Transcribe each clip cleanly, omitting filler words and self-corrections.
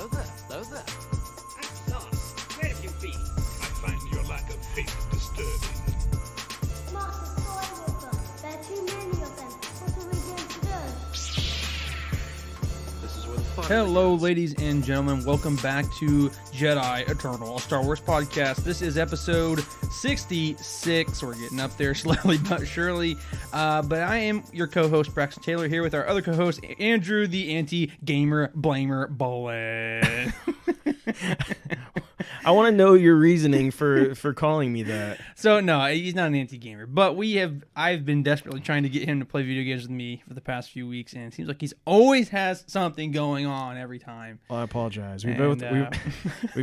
Hello there. Hello there. Where have you been? I find your lack of faith disturbing. Master Skywalker, there are too many of them. What are we going to do? This is where the fun Hello, begins. ladies and gentlemen. Welcome back to Jedi Eternal, a Star Wars podcast. This is episode 66. We're getting up there slowly but surely. But I am your co-host, Braxton Taylor, here with our other co-host, Andrew, the anti-gamer blamer bullet. I want to know your reasoning for calling me that. So, no, he's not an anti-gamer. But I've been desperately trying to get him to play video games with me for the past few weeks, and it seems like he's always has something going on every time. Well, I apologize. We've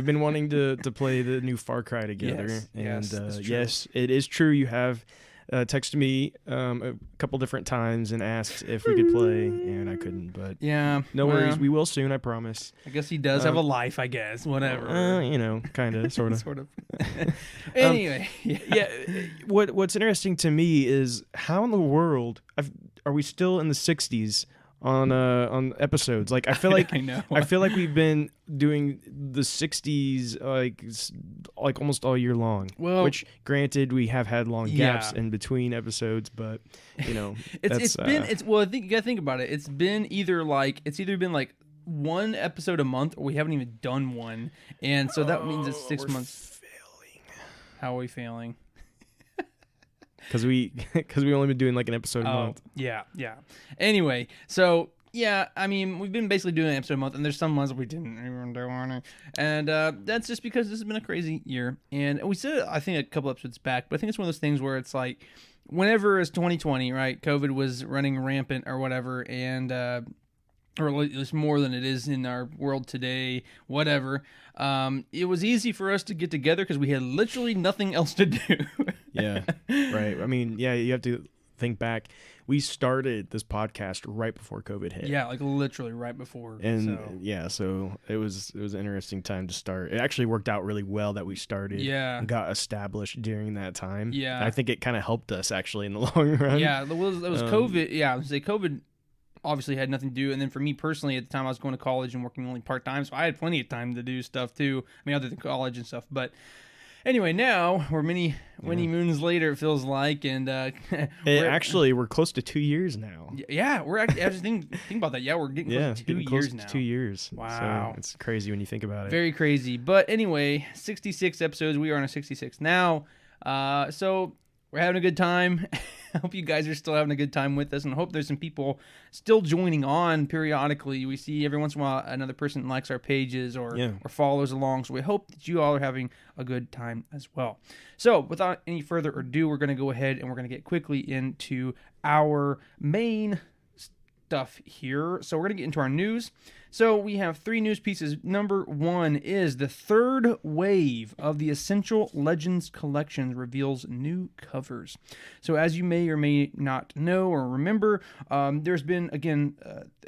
been wanting to play the new Far Cry together. Yes, that's true. Yes, it is true. You have texted me a couple different times and asked if we could play, and I couldn't. But Yeah. no worries. We will soon, I promise. I guess he does have a life, I guess. Whatever. Kind of, sort of. Sort of. Anyway. Yeah. What's interesting to me is how in the world are we still in the 60s on episodes? Like I feel like I know. I feel like we've been doing the 60s like almost all year long. Well, which granted we have had long gaps Yeah. in between episodes, but you know it's been I think you gotta think about it. It's either been like one episode a month, or we haven't even done one, and so that means it's 6 we're months. How are we failing? because we only been doing like an episode a month. Yeah. Anyway, so yeah, I mean, we've been basically doing an episode a month, and there's some months we didn't even do one, and that's just because this has been a crazy year. And we said it, I think, a couple episodes back, but I think it's one of those things where it's like, whenever it's 2020, right? COVID was running rampant or whatever, and or at least more than it is in our world today, whatever. It was easy for us to get together because we had literally nothing else to do. Yeah, right. I mean, yeah, you have to think back. We started this podcast right before COVID hit. Yeah, like literally right before. And so it was an interesting time to start. It actually worked out really well that we started and got established during that time. Yeah. And I think it kind of helped us actually in the long run. Yeah, it was COVID. Yeah, I would say COVID obviously had nothing to do. And then for me personally, at the time I was going to college and working only part-time, so I had plenty of time to do stuff too. I mean, other than college and stuff. But anyway, now we're many moons later, it feels like, and we're close to 2 years now. Yeah, we're actually. I was thinking about that. Yeah, we're getting close to 2 years now. 2 years. Wow, so it's crazy when you think about it. Very crazy. But anyway, 66 episodes. We are on a 66 now. So we're having a good time. I hope you guys are still having a good time with us, and I hope there's some people still joining on periodically. We see every once in a while another person likes our pages or follows along, so we hope that you all are having a good time as well. So without any further ado, we're going to go ahead and we're going to get quickly into our main stuff here. So we're going to get into our news. So we have 3 news pieces. Number 1 is the third wave of the Essential Legends collection reveals new covers. So as you may or may not know or remember, there's been, again,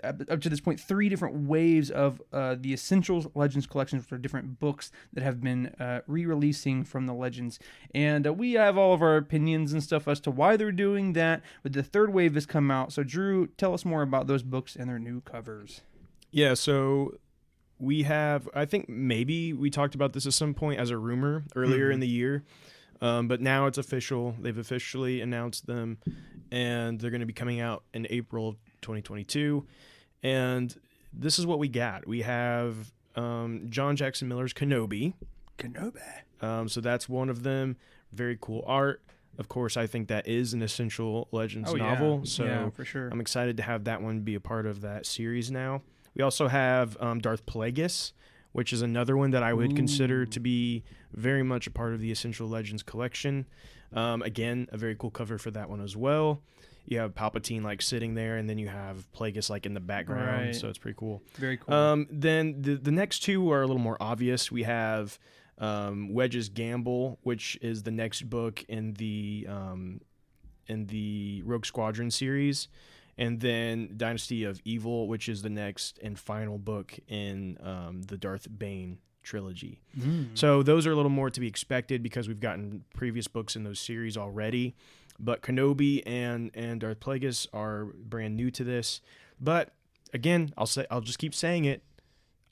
up to this point, 3 different waves of the Essential Legends collections, which are different books that have been re-releasing from the Legends. And we have all of our opinions and stuff as to why they're doing that, but the third wave has come out. So Drew, tell us more about those books and their new covers. Yeah, so we have, I think maybe we talked about this at some point as a rumor earlier in the year, but now it's official. They've officially announced them, and they're going to be coming out in April of 2022. And this is what we got. We have John Jackson Miller's Kenobi. So that's one of them. Very cool art. Of course, I think that is an Essential Legends novel. So for sure. I'm excited to have that one be a part of that series now. We also have Darth Plagueis, which is another one that I would consider to be very much a part of the Essential Legends collection. Again, a very cool cover for that one as well. You have Palpatine like sitting there, and then you have Plagueis like in the background, so it's pretty cool. Very cool. Then the next 2 are a little more obvious. We have Wedge's Gamble, which is the next book in the Rogue Squadron series. And then Dynasty of Evil, which is the next and final book in the Darth Bane trilogy. So those are a little more to be expected because we've gotten previous books in those series already. But Kenobi and Darth Plagueis are brand new to this. But again, I'll just keep saying it.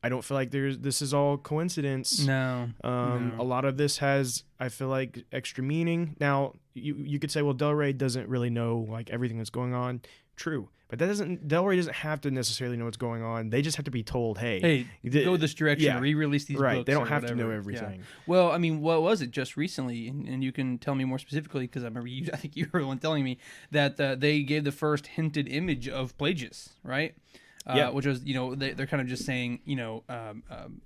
I don't feel like this is all coincidence. No. A lot of this has, I feel like, extra meaning. Now, you could say, well, Del Rey doesn't really know like everything that's going on. True. But Del Rey doesn't have to necessarily know what's going on. They just have to be told, hey, go this direction, re-release these books. Right. They don't have whatever. to know everything. Yeah. Well, I mean, what was it just recently? And you can tell me more specifically because I remember I think you were the one telling me that they gave the first hinted image of Plagueis, right? Which was, they're kind of just saying,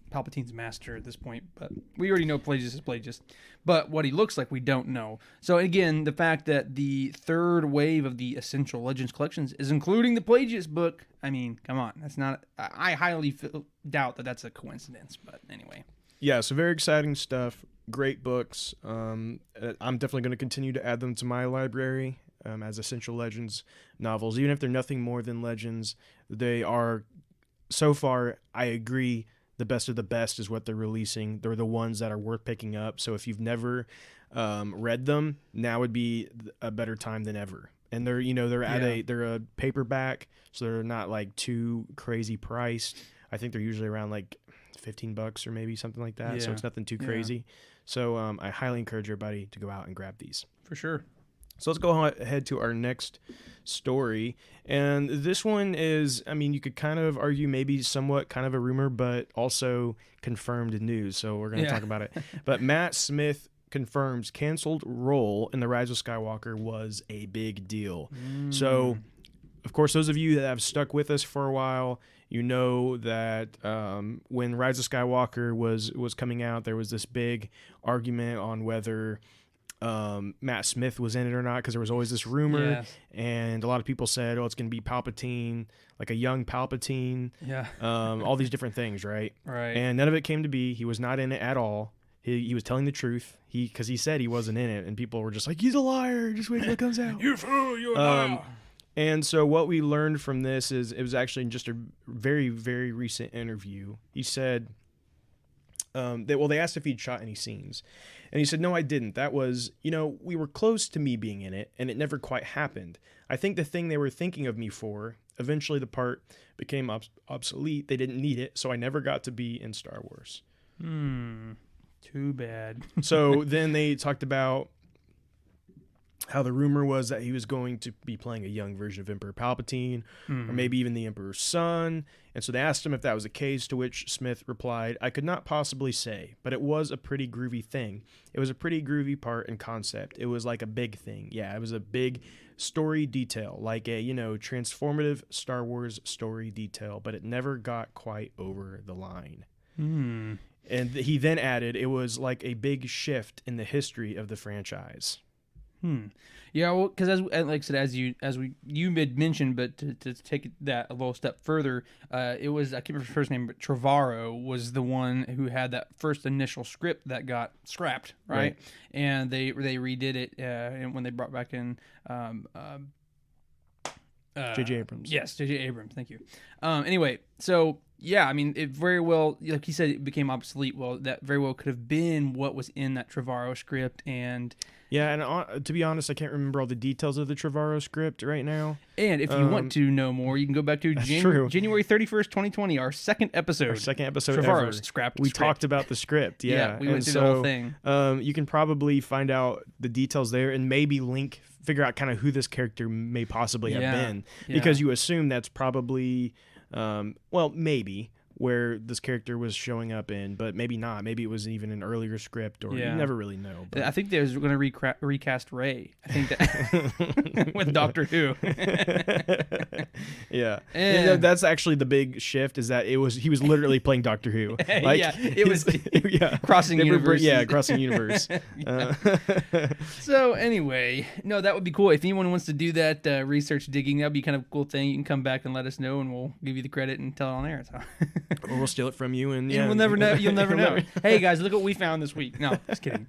Palpatine's master at this point, but we already know Plagueis is Plagueis. But what he looks like, we don't know. So again, the fact that the third wave of the Essential Legends collections is including the Plagueis book, I mean, come on, that's not. I highly doubt that that's a coincidence. But anyway. Yeah, so very exciting stuff. Great books. I'm definitely going to continue to add them to my library. As Essential Legends novels, even if they're nothing more than legends, they are, so far, I agree, the best of the best is what they're releasing. They're the ones that are worth picking up. So if you've never read them, now would be a better time than ever. And they're a paperback, so they're not like too crazy priced. I think they're usually around like $15 or maybe something like that. So it's nothing too crazy. So I highly encourage everybody to go out and grab these. For sure. So let's go ahead to our next story. And this one is, I mean, you could kind of argue maybe somewhat kind of a rumor, but also confirmed news. So we're going to talk about it. But Matt Smith confirms canceled role in The Rise of Skywalker was a big deal. So, of course, those of you that have stuck with us for a while, you know that when Rise of Skywalker was coming out, there was this big argument on whether Matt Smith was in it or not, because there was always this rumor, and a lot of people said, it's going to be Palpatine, like a young Palpatine, all these different things, right? And none of it came to be. He was not in it at all. He was telling the truth, because he said he wasn't in it, and people were just like, he's a liar, just wait till it comes out. You fool, you're a liar. And so what we learned from this is it was actually just a very, very recent interview. He said, they asked if he'd shot any scenes. And he said, no, I didn't. That was, we were close to me being in it, and it never quite happened. I think the thing they were thinking of me for, eventually the part became obsolete. They didn't need it, so I never got to be in Star Wars. Too bad. So then they talked about how the rumor was that he was going to be playing a young version of Emperor Palpatine, or maybe even the Emperor's son. And so they asked him if that was the case, to which Smith replied, I could not possibly say, but it was a pretty groovy thing. It was a pretty groovy part and concept. It was like a big thing. Yeah, it was a big story detail, like a, transformative Star Wars story detail, but it never got quite over the line. And he then added, it was like a big shift in the history of the franchise. Yeah, well, because as like I said, you had mentioned, but to take that a little step further, it was, I can't remember his first name, but Trevorrow was the one who had that first initial script that got scrapped, right? And they redid it and when they brought back in J.J. Abrams. Yes, J.J. Abrams. Thank you. Anyway, so yeah, I mean, it very well, like he said, it became obsolete. Well, that very well could have been what was in that Trevorrow script, and yeah, and to be honest, I can't remember all the details of the Trevorrow script right now. And if you want to know more, you can go back to January 31st, 2020, our second episode. Trevorrow scrapped. We talked about the script. Yeah, we went through the whole thing. You can probably find out the details there, and maybe figure out kind of who this character may possibly have been, because you assume that's probably, maybe where this character was showing up in, but maybe not. Maybe it was even an earlier script, or you never really know. But I think they're going to recast Rey. I think that with Doctor Who. Yeah, and that's actually the big shift. Is that he was literally playing Doctor Who. Like, it was crossing universe. Crossing universe. So anyway, no, that would be cool if anyone wants to do that research digging. That'd be kind of a cool thing. You can come back and let us know, and we'll give you the credit and tell it on air. So. Or we'll steal it from you, and we'll never know. You'll never know. Hey guys, look what we found this week. No, just kidding.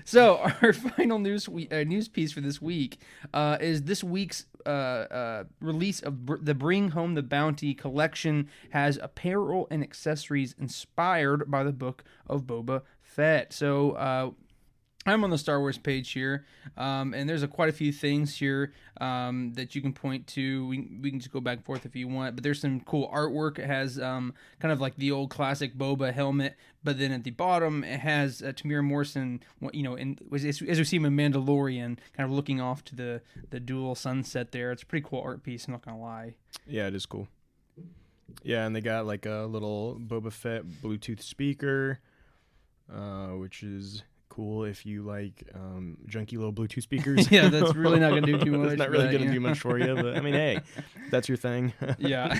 So our final news piece for this week is this week's release of the Bring Home the Bounty collection has apparel and accessories inspired by the Book of Boba Fett. So I'm on the Star Wars page here, and there's quite a few things here that you can point to. We can just go back and forth if you want, but there's some cool artwork. It has kind of like the old classic Boba helmet, but then at the bottom it has Tamir Morrison, as we see him in Mandalorian, kind of looking off to the dual sunset there. It's a pretty cool art piece, I'm not going to lie. Yeah, it is cool. Yeah, and they got like a little Boba Fett Bluetooth speaker, which is cool if you like junky little Bluetooth speakers. Yeah, that's really not going to do too much. It's not really going to do much for you, but I mean, hey, that's your thing. Yeah.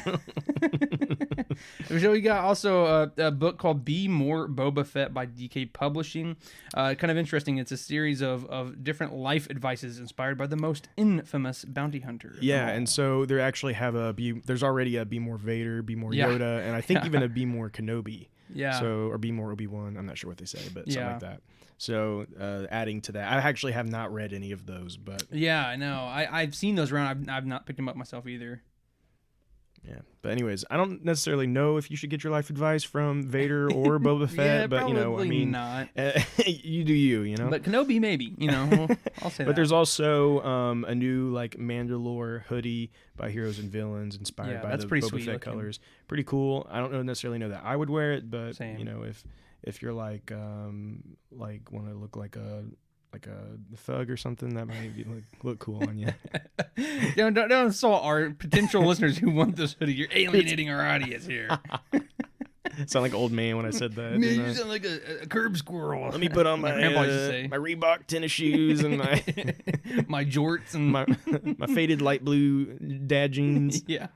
So we got also a book called Be More Boba Fett by DK Publishing. Kind of interesting. It's a series of different life advices inspired by the most infamous bounty hunter. Yeah, and so they actually have there's already a Be More Vader, Be More Yoda, and I think even a Be More Kenobi. Yeah. So, or Be More Obi-Wan. I'm not sure what they say, but something like that. So adding to that, I actually have not read any of those, but yeah, I know. I've seen those around. I've not picked them up myself either. Yeah, but anyways, I don't necessarily know if you should get your life advice from Vader or Boba Fett, Yeah, but I mean, not. You do you, But Kenobi maybe, I'll say that. But there's also a new like Mandalore hoodie by Heroes and Villains inspired by the Boba Fett looking colors. Pretty cool. I don't necessarily know that I would wear it, but Same. if you're like want to look like a thug or something, that might look cool on you. Don't insult our potential listeners who want this hoodie. You're alienating our audience here. Sound like an old man when I said that. Man, you sound like a curb squirrel. Let me put on my grandpa used to say. my Reebok tennis shoes and my my jorts and my faded light blue dad jeans. Yeah.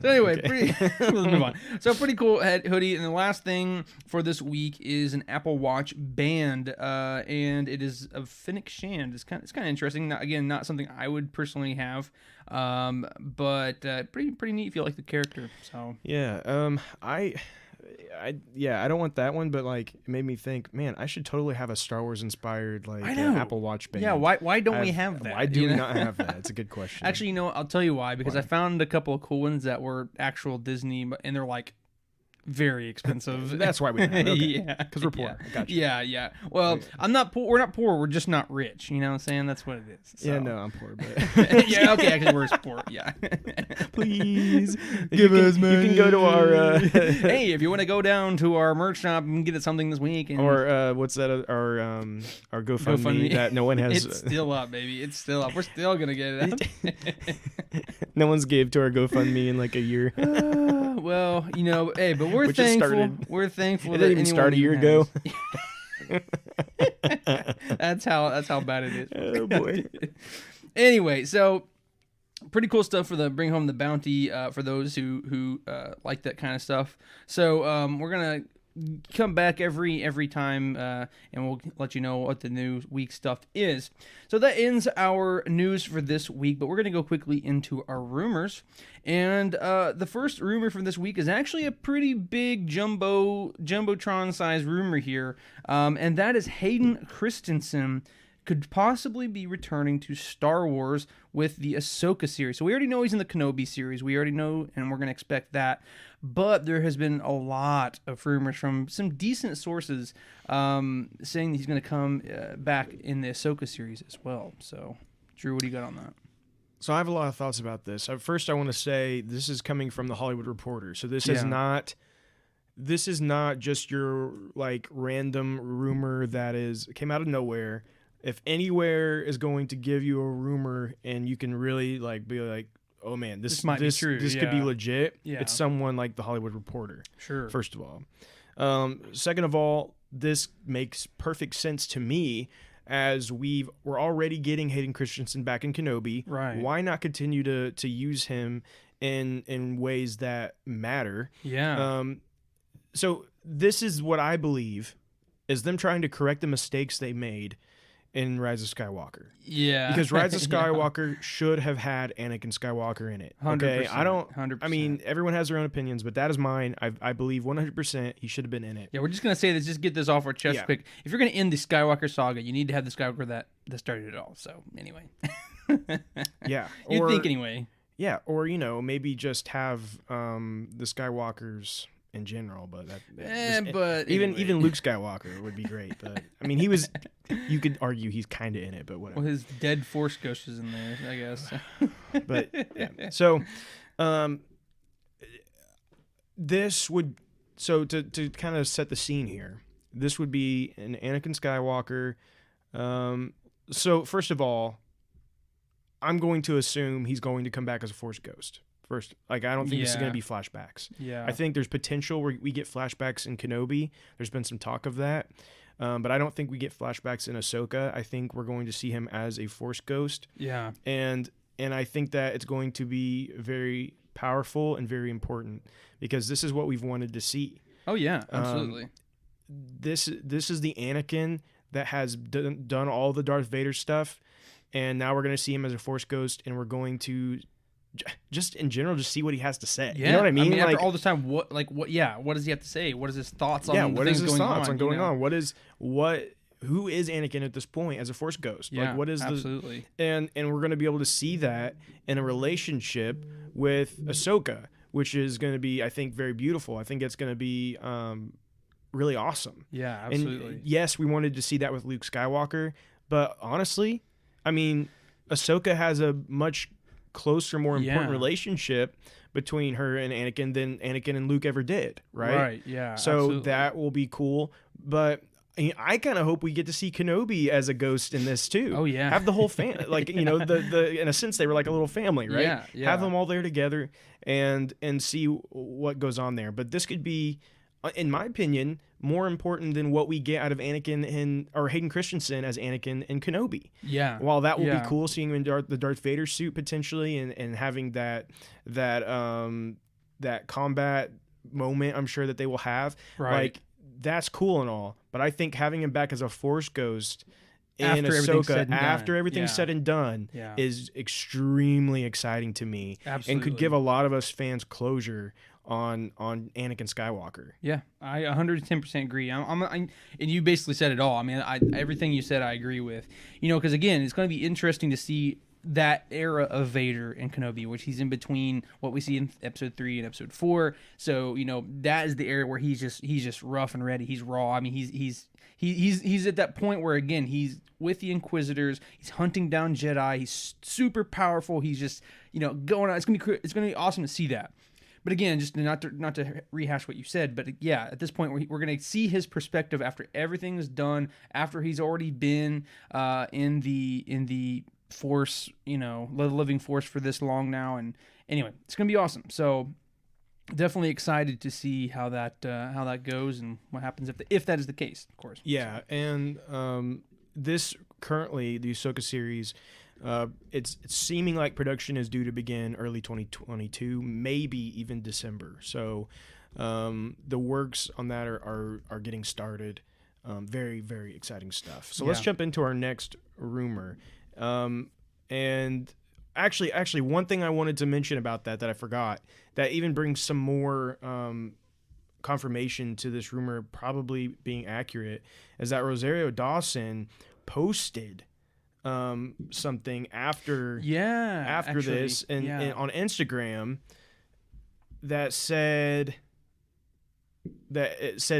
So anyway, Okay. let's move on. So pretty cool hoodie, and the last thing for this week is an Apple Watch band, and it is of Fennec Shand. It's kind of interesting. Not something I would personally have, but pretty neat if you like the character. So Yeah. I don't want that one, but like it made me think, man, I should totally have a Star Wars inspired like Apple Watch band. Yeah, why don't we have that? Why do we not have that? It's a good question. Actually, I'll tell you why. Because I found a couple of cool ones that were actual Disney, and they're like very expensive. That's why we have it. Okay. Yeah, because we're poor. Yeah. I got you. Yeah. Well, I'm not poor. We're not poor. We're just not rich. You know what I'm saying? That's what it is. So. Yeah, no, I'm poor, but yeah, okay, actually, we're poor. Yeah. Please give us money. You can go to our hey, if you want to go down to our merch shop and get something this week, and or what's that? Our GoFundMe that no one has. It's still up, baby. It's still up. We're still gonna get it up. No one's gave to our GoFundMe in like a year. Well, hey, but we're Which thankful. started, We're thankful. It didn't even start a year ago. That's how bad it is. Oh boy. Anyway, so pretty cool stuff for the bring home the bounty for those who like that kind of stuff. So we're gonna come back every time and we'll let you know what the new week stuff is. So that ends our news for this week, but we're gonna go quickly into our rumors. And the first rumor from this week is actually a pretty big jumbotron sized rumor here, and that is Hayden Christensen could possibly be returning to Star Wars with the Ahsoka series. So we already know he's in the Kenobi series. We already know, and we're going to expect that. But there has been a lot of rumors from some decent sources saying that he's going to come back in the Ahsoka series as well. So, Drew, what do you got on that? So I have a lot of thoughts about this. First, I want to say this is coming from the Hollywood Reporter. So this is not just your like random rumor that came out of nowhere. If anywhere is going to give you a rumor and you can really like be like, oh man, this might be true. This could be legit. Yeah. It's someone like the Hollywood Reporter. Sure. First of all, second of all, this makes perfect sense to me. As we're already getting Hayden Christensen back in Kenobi, right? Why not continue to use him in ways that matter? Yeah. So this is what I believe is them trying to correct the mistakes they made in Rise of Skywalker. Yeah. Because Rise of Skywalker should have had Anakin Skywalker in it. Okay. 100%. I mean, everyone has their own opinions, but that is mine. I believe 100% he should have been in it. Yeah, we're just gonna say this. Just get this off our chest quick. If you're gonna end the Skywalker saga, you need to have the Skywalker that started it all. So anyway. Yeah. You'd think anyway. Yeah, or maybe just have the Skywalkers in general, but but even anyway. even Luke Skywalker would be great. But I mean, he was. You could argue he's kind of in it, but whatever. Well, his dead Force ghost is in there, I guess. But yeah. So, this would to kind of set the scene here. This would be an Anakin Skywalker. So first of all, I'm going to assume he's going to come back as a Force ghost. First, like I don't think this is going to be flashbacks. Yeah. I think there's potential where we get flashbacks in Kenobi. There's been some talk of that. But I don't think we get flashbacks in Ahsoka. I think we're going to see him as a Force ghost. Yeah. And I think that it's going to be very powerful and very important because this is what we've wanted to see. Oh yeah, absolutely. This is the Anakin that has done all the Darth Vader stuff, and now we're going to see him as a Force ghost, and we're going to just in general just see what he has to say. Yeah. You know what I mean? After like all this time, what does he have to say? What is his thoughts on what things is his going thoughts on going you know? on? Who is Anakin at this point as a Force ghost? Yeah, like what is absolutely. And we're going to be able to see that in a relationship with Ahsoka, which is going to be, I think, very beautiful. I think it's going to be really awesome. Yeah, absolutely. And yes, we wanted to see that with Luke Skywalker, but honestly, I mean, Ahsoka has a much closer, more important relationship between her and Anakin than Anakin and Luke ever did, right? Right, yeah. So absolutely. that will be cool, but I kind of hope we get to see Kenobi as a ghost in this too. Oh yeah, have the whole like the in a sense they were like a little family, right? Yeah. Have them all there together and see what goes on there. But this could be, in my opinion, more important than what we get out of Anakin or Hayden Christensen as Anakin and Kenobi. Yeah. While that will be cool, seeing him in the Darth Vader suit potentially, and having that combat moment, I'm sure that they will have. Right. Like that's cool and all, but I think having him back as a Force ghost in Ahsoka after everything's said and done is extremely exciting to me. Absolutely. And could give a lot of us fans closure on Anakin Skywalker. Yeah, I 110% agree. And you basically said it all. I mean, everything you said I agree with. You know, because again, it's going to be interesting to see that era of Vader and Kenobi, which he's in between what we see in episode 3 and episode 4. So, you know, that is the era where he's just rough and ready. He's raw. I mean, he's at that point where again, he's with the Inquisitors, he's hunting down Jedi, he's super powerful. He's just, you know, going on. It's going to be awesome to see that. But again, just not to rehash what you said, but yeah, at this point we're going to see his perspective after everything is done, after he's already been in the Force, you know, the living Force for this long now. And anyway, it's going to be awesome. So definitely excited to see how that goes and what happens if that is the case, of course. Yeah, and this currently the Ahsoka series. It's seeming like production is due to begin early 2022, maybe even December. So the works on that are getting started. Very, very exciting stuff. So let's jump into our next rumor. And actually, one thing I wanted to mention about that I forgot, that even brings some more confirmation to this rumor probably being accurate, is that Rosario Dawson posted something after this and on Instagram that said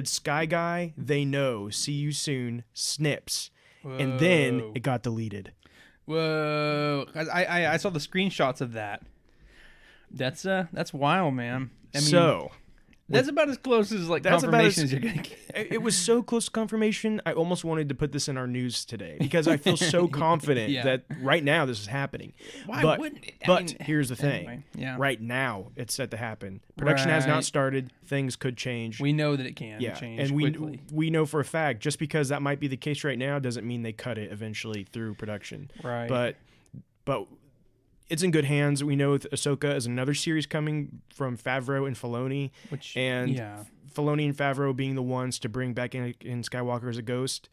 Sky Guy, they know, see you soon, snips. Whoa. And then it got deleted. Whoa. I saw the screenshots of that. That's wild, man. I mean, that's about as close as confirmation as you're gonna get. It was so close to confirmation. I almost wanted to put this in our news today because I feel so confident that right now this is happening. Why wouldn't it? But here's the thing. Anyway, right now it's set to happen. Production has not started. Things could change. We know that it can change and quickly. we know for a fact just because that might be the case right now doesn't mean they cut it eventually through production. Right. But it's in good hands. We know Ahsoka is another series coming from Favreau and Filoni. Filoni and Favreau being the ones to bring back in Skywalker as a ghost,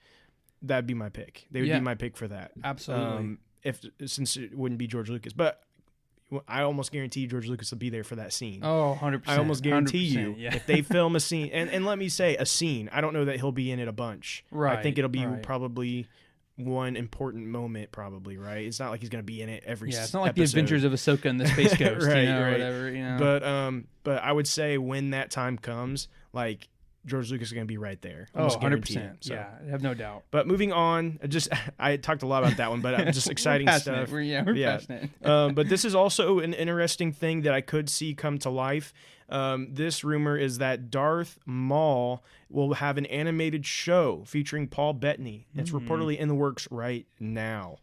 that'd be my pick. They would be my pick for that. Absolutely. Since it wouldn't be George Lucas. But I almost guarantee George Lucas will be there for that scene. Oh, 100%. I almost guarantee you if they film a scene, and let me say a scene, I don't know that he'll be in it a bunch. Right. I think it'll be probably one important moment, probably, right? It's not like he's going to be in it every it's not like episode. the Adventures of Ahsoka and the Space Ghost, Right, or right. whatever, But I would say when that time comes, like, George Lucas is going to be right there. Oh, Almost 100%. guaranteed. So. Yeah, I have no doubt. But moving on, I talked a lot about that one, but just exciting passionate. stuff. We're passionate. But this is also an interesting thing that I could see come to life. This rumor is that Darth Maul will have an animated show featuring Paul Bettany. It's reportedly in the works right now.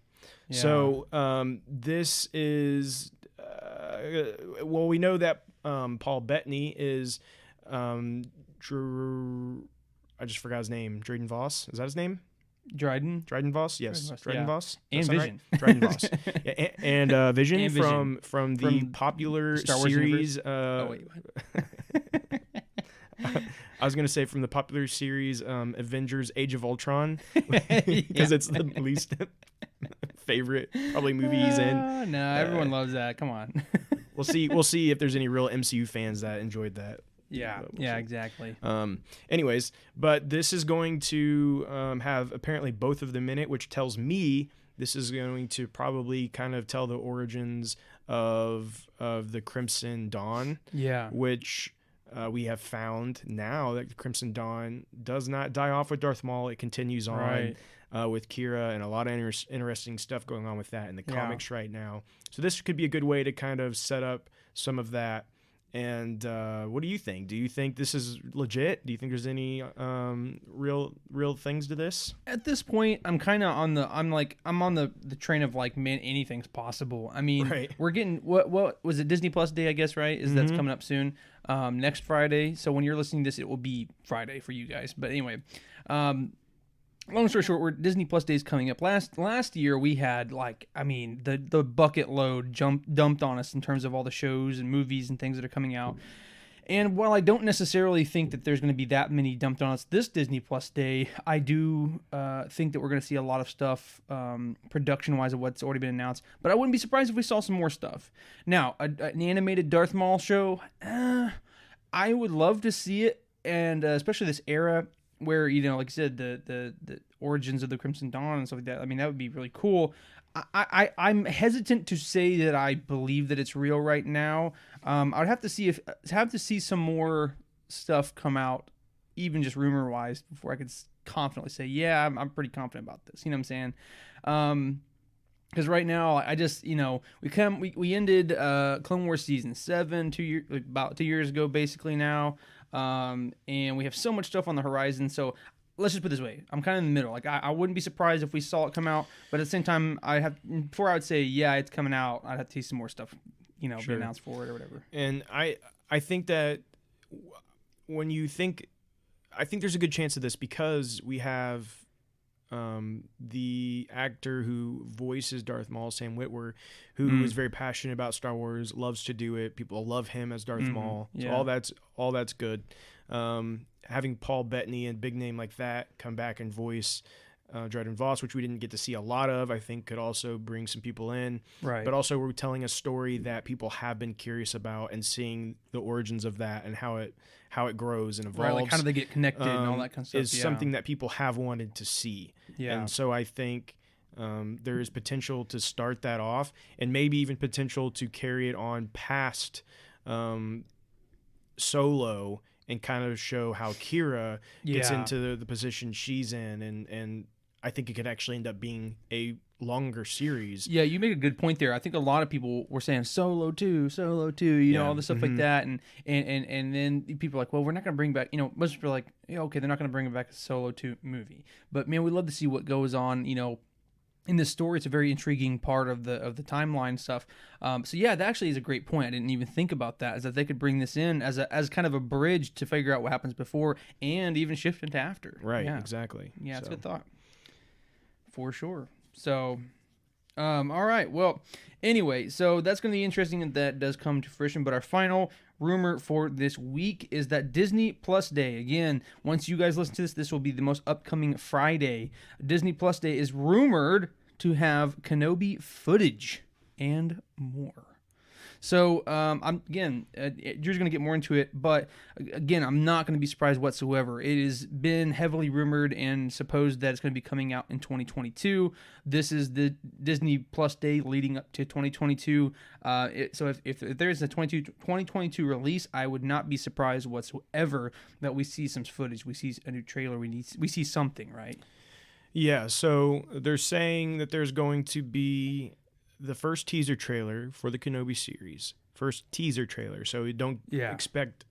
Yeah. So this is, well, we know that Paul Bettany is, I just forgot his name. Dryden Voss. Is that his name? Dryden Voss? Yes. Dryden Voss. And Vision. Right? Dryden Voss. Yeah, and Vision, And Vision. from the popular Star Wars series. wait, what? I was going to say from the popular series Avengers Age of Ultron, because it's the least favorite probably movie he's in. No, everyone loves that. Come on. We'll see if there's any real MCU fans that enjoyed that. Yeah, We'll see. exactly. Anyways, but this is going to have apparently both of them in it, which tells me this is going to probably kind of tell the origins of the Crimson Dawn. Yeah. Which we have found now that the Crimson Dawn does not die off with Darth Maul. It continues on Right. with Kira, and a lot of interesting stuff going on with that in the Yeah. comics right now. So this could be a good way to kind of set up some of that. And what do you think? Do you think this is legit? Do you think there's any real things to this? At this point, I'm kind of on the train of like, man, anything's possible. I mean, Right. we're getting what was it, Disney Plus Day, I guess, right? That's coming up soon, next Friday. So when you're listening to this, it will be Friday for you guys. But anyway, long story short, we're Disney Plus Day is coming up. Last year we had the bucket load dumped on us in terms of all the shows and movies and things that are coming out. And while I don't necessarily think that there's going to be that many dumped on us this Disney Plus Day, I do think that we're going to see a lot of stuff production-wise of what's already been announced. But I wouldn't be surprised if we saw some more stuff. Now, an animated Darth Maul show, I would love to see it, and especially this era where, like I said, the origins of the Crimson Dawn and stuff like that. I mean, that would be really cool. I'm hesitant to say that I believe that it's real right now. I'd have to see some more stuff come out, even just rumor wise, before I could confidently say, yeah, I'm pretty confident about this. You know what I'm saying? Because right now, I just, we ended Clone Wars season 7 about 2 years ago, basically now. And we have so much stuff on the horizon. So let's just put it this way. I'm kind of in the middle. Like, I wouldn't be surprised if we saw it come out, but at the same time, before I would say, yeah, it's coming out, I'd have to see some more stuff, be announced for it or whatever. And I think that when you think, I think there's a good chance of this because we have the actor who voices Darth Maul, Sam Witwer, who is very passionate about Star Wars, loves to do it. People love him as Darth Maul. So Yeah. all that's good. Having Paul Bettany, a big name like that, come back and voice Dryden Voss, which we didn't get to see a lot of, I think could also bring some people in. Right. But also we're telling a story that people have been curious about and seeing the origins of that and how it grows and evolves. Right, like how do they get connected and all that kind of stuff. Is something that people have wanted to see. Yeah. And so I think there is potential to start that off and maybe even potential to carry it on past Solo and kind of show how Kira gets into the position she's in. And I think it could actually end up being a longer series. Yeah, you make a good point there. I think a lot of people were saying Solo 2, all this stuff like that, and then people are like, well, we're not going to bring back, most people are like, yeah, okay, they're not going to bring back a Solo 2 movie, but man, we'd love to see what goes on, in this story. It's a very intriguing part of the timeline stuff. So yeah, that actually is a great point. I didn't even think about that, is that they could bring this in as kind of a bridge to figure out what happens before and even shift into after. Right, yeah. exactly. Yeah, it's So. a good thought. For sure. So, all right. Well, anyway, so that's going to be interesting if that does come to fruition. But our final rumor for this week is that Disney Plus Day, again, once you guys listen to this will be the most upcoming Friday. Disney Plus Day is rumored to have Kenobi footage and more. So I'm again, Drew's going to get more into it, but again, I'm not going to be surprised whatsoever. It has been heavily rumored and supposed that it's going to be coming out in 2022. This is the Disney Plus day leading up to 2022. So if there's a 2022 release, I would not be surprised whatsoever that we see some footage, we see a new trailer, we see something, right? Yeah, so they're saying that there's going to be the first teaser trailer for the Kenobi series. First teaser trailer, so we don't expect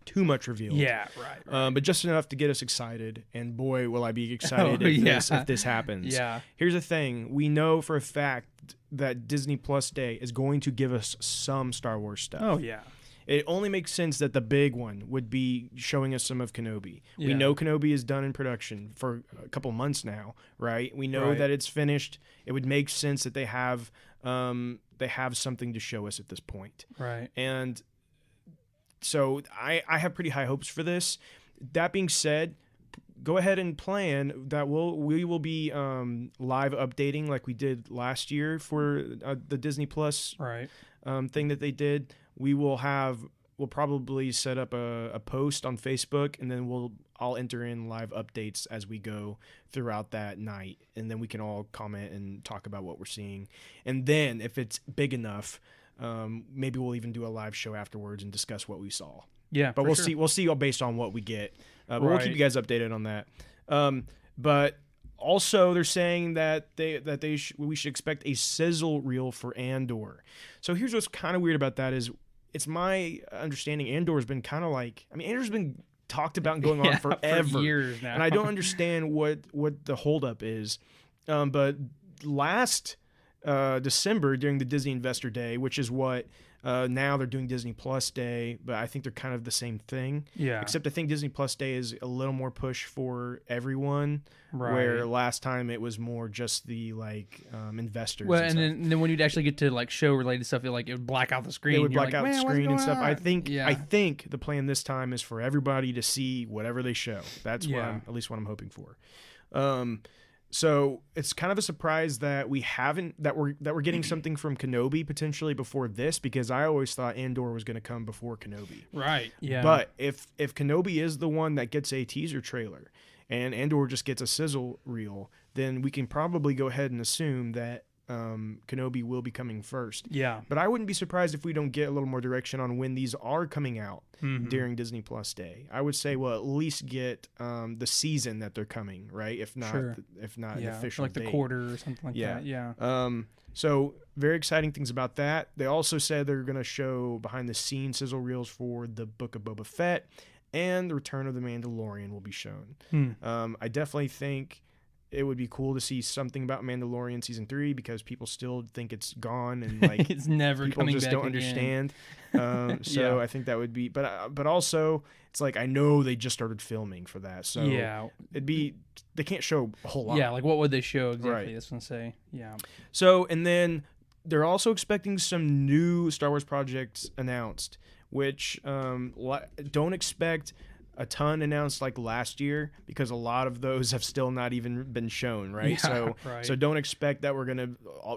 too much revealed. Yeah, right. But just enough to get us excited, and boy, will I be excited if this happens. Yeah. Here's the thing. We know for a fact that Disney Plus Day is going to give us some Star Wars stuff. Oh, yeah. It only makes sense that the big one would be showing us some of Kenobi. Yeah. We know Kenobi is done in production for a couple months now, right? We know that it's finished. It would make sense that they have something to show us at this point. Right. And so I have pretty high hopes for this. That being said, go ahead and plan that we will be live updating like we did last year for the Disney Plus thing that they did. We'll probably set up a post on Facebook, and then I'll enter in live updates as we go throughout that night, and then we can all comment and talk about what we're seeing. And then if it's big enough, maybe we'll even do a live show afterwards and discuss what we saw. Yeah, but we'll see. We'll see based on what we get. But we'll keep you guys updated on that. But also, they're saying that we should expect a sizzle reel for Andor. So here's what's kind of weird about that is, it's my understanding Andor's been kind of like, Andor's been talked about and going on forever, for years now. And I don't understand what the holdup is. But last December during the Disney Investor Day, which is what now they're doing Disney Plus Day, but I think they're kind of the same thing. Yeah. Except I think Disney Plus Day is a little more push for everyone, where last time it was more just the investors. Well, and then when you'd actually get to show related stuff, it would black out the screen. It would black out the screen and stuff. On? I think the plan this time is for everybody to see whatever they show. That's at least what I'm hoping for. So it's kind of a surprise that we're getting something from Kenobi potentially before this, because I always thought Andor was going to come before Kenobi. Right. Yeah. But if Kenobi is the one that gets a teaser trailer and Andor just gets a sizzle reel, then we can probably go ahead and assume that Kenobi will be coming first. Yeah. But I wouldn't be surprised if we don't get a little more direction on when these are coming out during Disney Plus Day. I would say we'll at least get the season that they're coming, right? If not an official like date. The quarter or something like that. Yeah. So very exciting things about that. They also said they're going to show behind the scenes sizzle reels for the Book of Boba Fett, and the Return of the Mandalorian will be shown. I definitely think it would be cool to see something about Mandalorian season 3, because people still think it's gone and it's never people coming just back don't again. understand. So I think that would be, but also it's like, I know they just started filming for that, so they can't show a whole lot. Yeah, like what would they show exactly? Right. That's what I'm saying. Yeah. So, and then they're also expecting some new Star Wars projects announced, which don't expect a ton announced like last year, because a lot of those have still not even been shown, right? So don't expect that we're gonna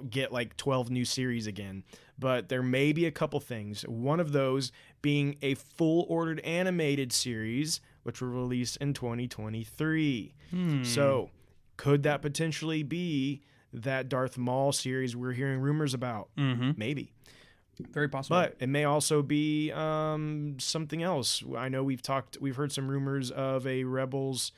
get like 12 new series again, but there may be a couple things. One of those being a full ordered animated series, which will release in 2023. So could that potentially be that Darth Maul series we're hearing rumors about? Maybe. Very possible. But it may also be something else. I know we've heard some rumors of a Rebels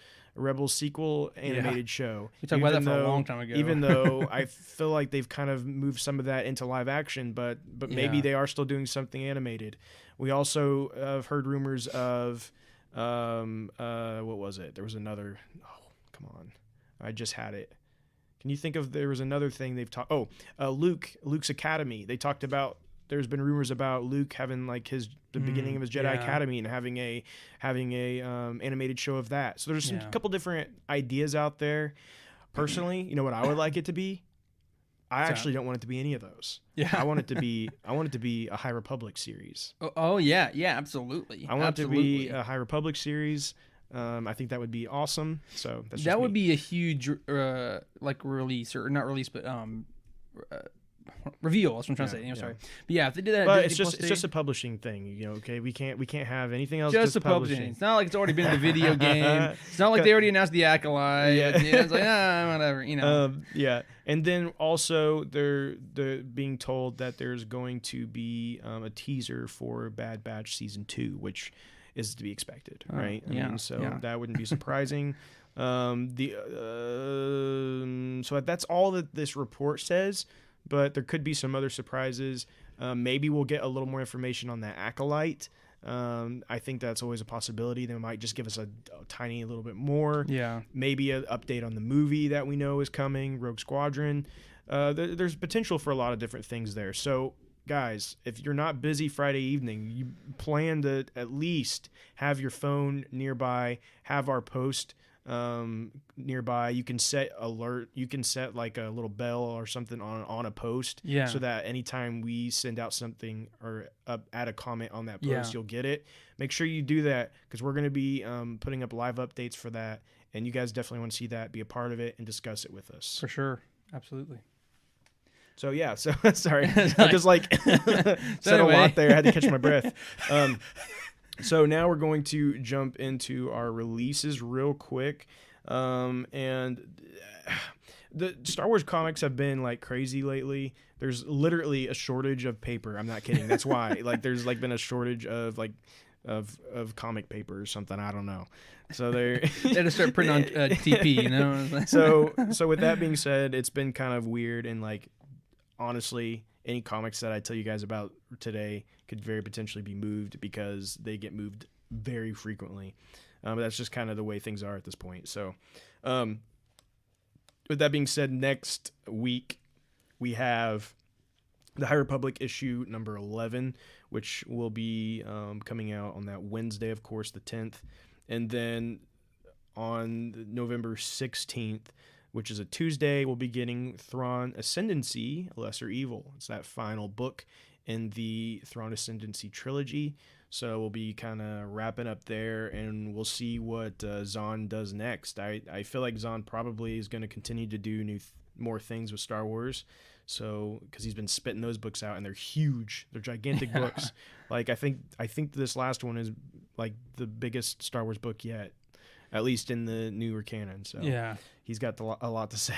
sequel animated show. We talked about that for a long time ago. Even though I feel like they've kind of moved some of that into live action, but maybe they are still doing something animated. We also have heard rumors of what was it? There was another. Oh, come on! I just had it. Can you think of? There was another thing they've talked. Luke's Academy. They talked about. There's been rumors about Luke having like the beginning of his Jedi Academy and having a animated show of that. So there's a couple different ideas out there. Personally, you know what I would like it to be? I actually don't want it to be any of those. Yeah. I want it to be a High Republic series. Oh yeah, absolutely. I want it to be a High Republic series. I think that would be awesome. So would be a huge release, or not release, but reveal. That's what I'm trying to say. Yeah. Sorry, but yeah, if they did that, at But Disney it's Plus just a publishing thing, Okay, we can't have anything else. just a publishing. It's not like it's already been in the video game. It's not like they already announced the Acolyte. Yeah. It's like whatever. Yeah, and then also they're being told that there's going to be a teaser for Bad Batch season 2, which is to be expected, right? I mean, that wouldn't be surprising. So that's all that this report says, but there could be some other surprises. Maybe we'll get a little more information on that Acolyte. I think that's always a possibility. They might just give us a tiny little bit more. Yeah. Maybe an update on the movie that we know is coming, Rogue Squadron. There's potential for a lot of different things there. So, guys, if you're not busy Friday evening, you plan to at least have your phone nearby, have our post nearby. You can set alert. You can set like a little bell or something on a post, so that anytime we send out something or add a comment on that post, you'll get it. Make sure you do that because we're going to be putting up live updates for that, and you guys definitely want to see that, be a part of it, and discuss it with us. For sure, absolutely. So yeah, sorry, I just said a lot there. I had to catch my breath. So now we're going to jump into our releases real quick. And the Star Wars comics have been like crazy lately. There's literally a shortage of paper. I'm not kidding. That's why there's been a shortage of of comic paper or something. I don't know. So they had to start printing on TP, So with that being said, it's been kind of weird and honestly, any comics that I tell you guys about today could very potentially be moved because they get moved very frequently. But that's just kind of the way things are at this point. So with that being said, next week we have the High Republic issue number 11, which will be coming out on that Wednesday, of course, the 10th. And then on November 16th, which is a Tuesday, we'll be getting Thrawn Ascendancy, Lesser Evil. It's that final book in the Thrawn Ascendancy trilogy. So we'll be kind of wrapping up there, and we'll see what Zahn does next. I feel like Zahn probably is going to continue to do more things with Star Wars. So because he's been spitting those books out, and they're huge, they're gigantic books. I think this last one is the biggest Star Wars book yet, at least in the newer canon. So yeah, he's got a lot to say.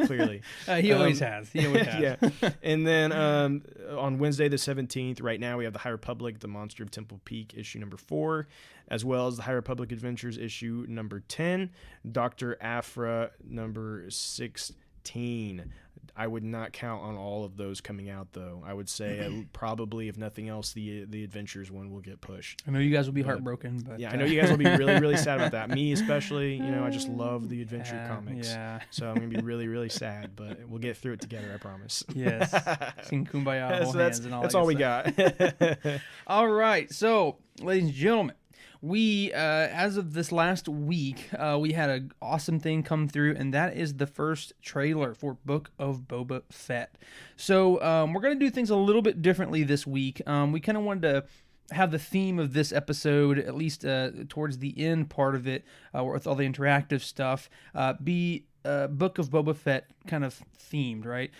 Clearly, he always has. Yeah. And then on Wednesday the 17th, right now we have the High Republic, the Monster of Temple Peak issue number 4, as well as the High Republic Adventures issue number 10, Dr. Aphra number 16. I would not count on all of those coming out, though. I would say probably, if nothing else, the Adventures one will get pushed. I know you guys will be heartbroken, but yeah, I know you guys will be really, really sad about that. Me especially, I just love the adventure comics. Yeah. So I'm gonna be really, really sad, but we'll get through it together. I promise. Yes. Sing Kumbaya, hold hands, and all that's that all we stuff. got. All right, so ladies and gentlemen, we, as of this last week, we had an awesome thing come through, and that is the first trailer for Book of Boba Fett. So we're going to do things a little bit differently this week. We kind of wanted to have the theme of this episode, at least towards the end part of it, with all the interactive stuff, be Book of Boba Fett kind of themed, right?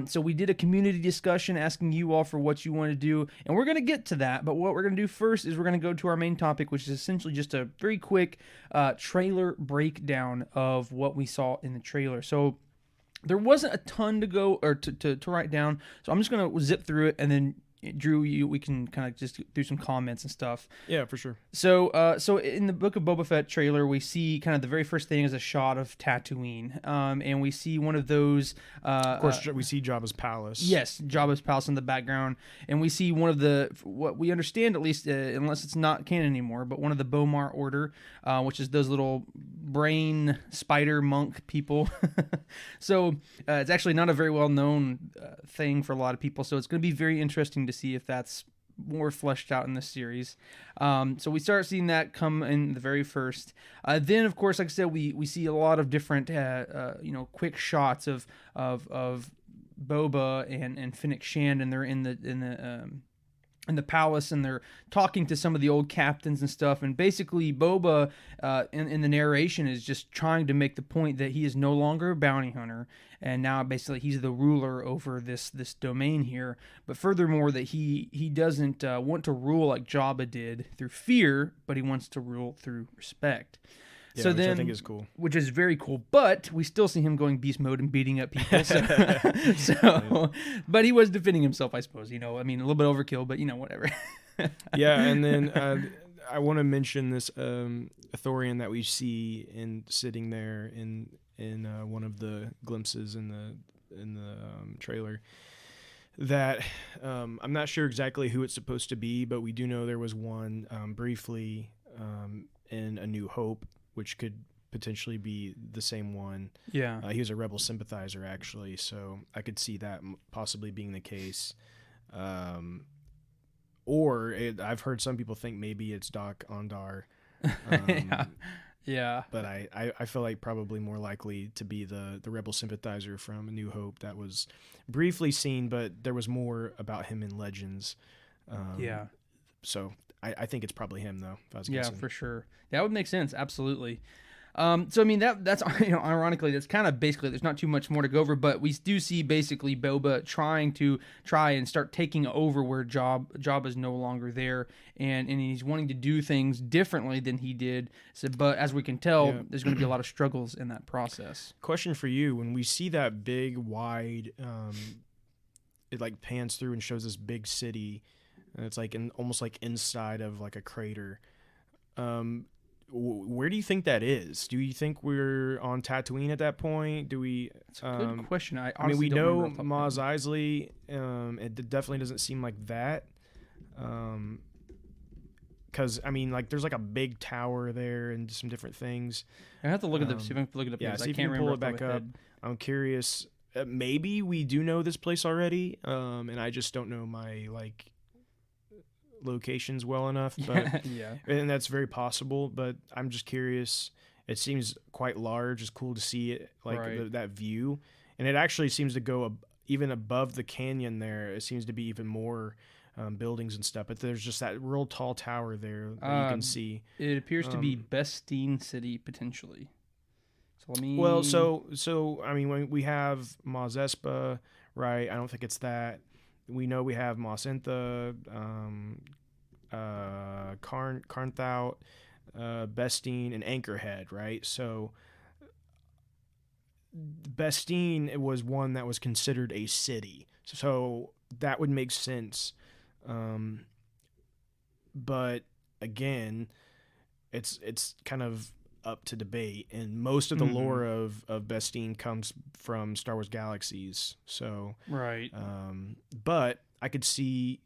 So we did a community discussion asking you all for what you want to do, and we're going to get to that, but what we're going to do first is we're going to go to our main topic, which is essentially just a very quick trailer breakdown of what we saw in the trailer. So there wasn't a ton to go or to write down, so I'm just going to zip through it, and then Drew, we can kind of just do some comments and stuff. Yeah, for sure. So, so in the Book of Boba Fett trailer, we see kind of the very first thing is a shot of Tatooine, and we see one of those. Of course, we see Jabba's palace. Yes, Jabba's palace in the background, and we see one of the what we understand, at least, unless it's not canon anymore, but one of the Bomar Order, which is those little brain spider monk people. So it's actually not a very well known thing for a lot of people. So it's going to be very interesting to see if that's more fleshed out in this series. So we start seeing that come in the very first. Then, of course, like I said, we see a lot of different, quick shots of Boba and Fennec Shand, and they're in the in the palace, and they're talking to some of the old captains and stuff. And basically, Boba, in the narration, is just trying to make the point that he is no longer a bounty hunter, and now basically he's the ruler over this domain here. But furthermore, that he doesn't want to rule like Jabba did through fear, but he wants to rule through respect. Yeah, So which then, I think is cool. which is very cool. But we still see him going beast mode and beating up people. So, but he was defending himself, I suppose. I mean, a little bit overkill, but whatever. Yeah, and then I want to mention this Ithorian that we see sitting there in one of the glimpses in the trailer. That I'm not sure exactly who it's supposed to be, but we do know there was one briefly in A New Hope, which could potentially be the same one. Yeah. He was a rebel sympathizer, actually, so I could see that possibly being the case. I've heard some people think maybe it's Doc Ondar. Yeah. But I feel like probably more likely to be the rebel sympathizer from A New Hope that was briefly seen, but there was more about him in Legends. Yeah. So I think it's probably him, though, if I was Yeah, guessing. for sure. That would make sense. Absolutely. So I mean that's ironically that's kind of basically there's not too much more to go over, but we do see basically Boba trying and start taking over where Jabba's no longer there, and he's wanting to do things differently than he did. So, but as we can tell, there's going to be a lot of struggles in that process. Question for you: when we see that big, wide, it like pans through and shows this big city, and it's like almost like inside of like a crater. Where do you think that is? Do you think we're on Tatooine at that point? Do we? That's a good question. I mean, we don't know remember off the top of my Maz head. Eisley. It definitely doesn't seem like that. Because I mean, like, there's like a big tower there and some different things. I have to look at the see if I can look it up. Yeah, because see I if you can't can pull remember it off the back top up. of my head. I'm curious. Maybe we do know this place already, and I just don't know my locations well enough. But Yeah. and that's very possible. But I'm just curious. It seems quite large. It's cool to see it Right. that view, and it actually seems to go even above the canyon. There, it seems to be even more buildings and stuff. But there's just that real tall tower there that you can see. It appears to be Bestine City potentially. So let me. Well, so I mean, when we have Maz Espa, right? I don't think it's that. We know we have Mos Inta, Karnthout, Bestine, and Anchorhead, right? So Bestine was one that was considered a city, so that would make sense. But again, it's kind of up to debate, and most of the lore of Bestine comes from Star Wars Galaxies. So right. but I could see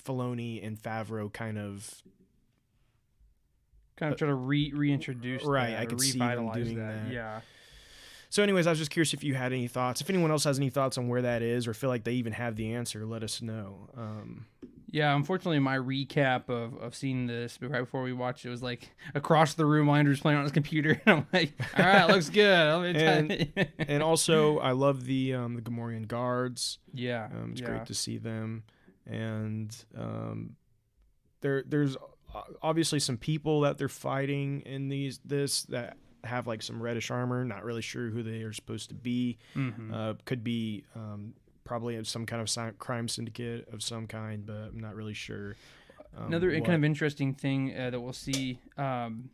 Filoni and Favreau kind of Kind of try to reintroduce right, that, I or could see them revitalize doing that. Yeah. So anyways, I was just curious if you had any thoughts. If anyone else has any thoughts on where that is, or feel like they even have the answer, let us know. Yeah, unfortunately, my recap of seeing this right before we watched it was like across the room while Andrew's playing on his computer. And I'm like, all right, looks good. And also, I love the Gamorrean guards. Yeah. It's great to see them. And there's obviously some people that they're fighting in this that have like some reddish armor. Not really sure who they are supposed to be. Could be probably some kind of crime syndicate of some kind, but I'm not really sure. Another kind of interesting thing that we'll see when